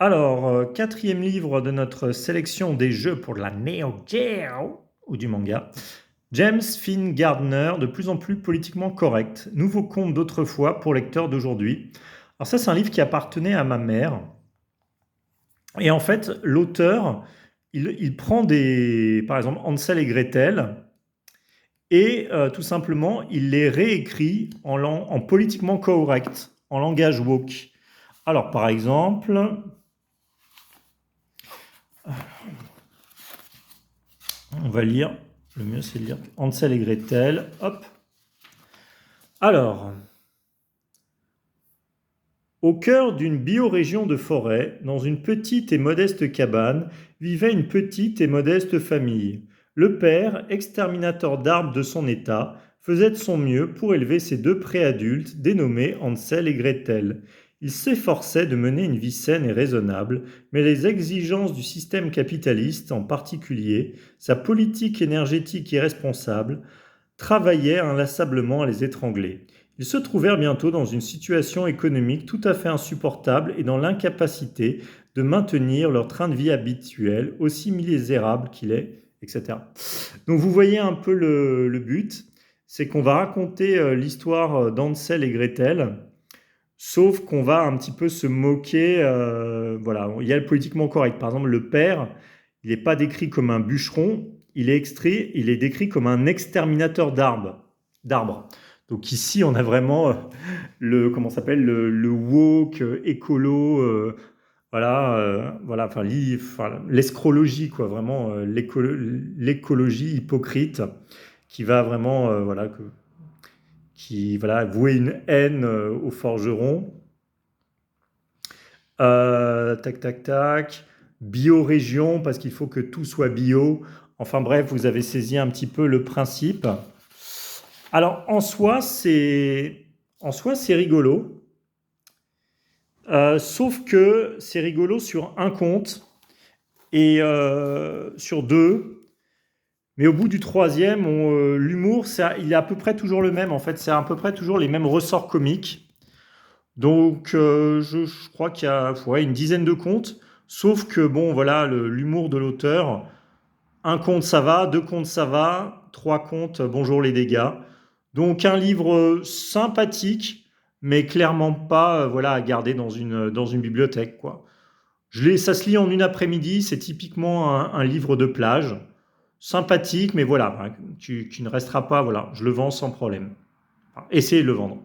Alors, quatrième livre de notre sélection des jeux pour la Neo Geo ou du manga. James Finn Gardner, de plus en plus politiquement correct. Nouveau conte d'autrefois pour lecteurs d'aujourd'hui. Alors ça, c'est un livre qui appartenait à ma mère. Et en fait, l'auteur, il prend par exemple, Hansel et Gretel, et tout simplement, il les réécrit en politiquement correct, en langage woke. Alors, par exemple, on va lire, le mieux c'est de lire Hansel et Gretel, hop. Alors, au cœur d'une biorégion de forêt, dans une petite et modeste cabane, vivait une petite et modeste famille. Le père, exterminateur d'arbres de son état, faisait de son mieux pour élever ses deux préadultes dénommés Hansel et Gretel. Il s'efforçait de mener une vie saine et raisonnable, mais les exigences du système capitaliste, en particulier sa politique énergétique irresponsable, travaillaient inlassablement à les étrangler. Ils se trouvèrent bientôt dans une situation économique tout à fait insupportable et dans l'incapacité de maintenir leur train de vie habituel, aussi misérable qu'il est, etc. Donc vous voyez un peu le but, c'est qu'on va raconter l'histoire d'Hansel et Gretel, sauf qu'on va un petit peu se moquer, voilà, il y a le politiquement correct. Par exemple, le père, il n'est pas décrit comme un bûcheron, il est décrit comme un exterminateur d'arbres. Donc ici, on a vraiment comment s'appelle, le woke, écolo, voilà, enfin, l'escrologie, quoi, vraiment, l'écologie hypocrite qui va vraiment, qui, voilà, vouer une haine aux forgerons. Tac, tac, tac. Biorégion, parce qu'il faut que tout soit bio. Enfin bref, vous avez saisi un petit peu le principe. Alors en soi, c'est rigolo. Sauf que c'est rigolo sur un compte et sur deux. Mais au bout du troisième, l'humour, il est à peu près toujours le même. En fait, c'est à peu près toujours les mêmes ressorts comiques. Donc, je crois qu'il y a ouais, une dizaine de contes. Sauf que, bon, voilà, l'humour de l'auteur. Un conte, ça va. Deux contes, ça va. Trois contes, bonjour les dégâts. Donc, un livre sympathique, mais clairement pas voilà, à garder dans une bibliothèque, quoi. Ça se lit en une après-midi. C'est typiquement un livre de plage. Sympathique, mais voilà, tu ne resteras pas. Voilà, je le vends sans problème. Enfin, essayez de le vendre.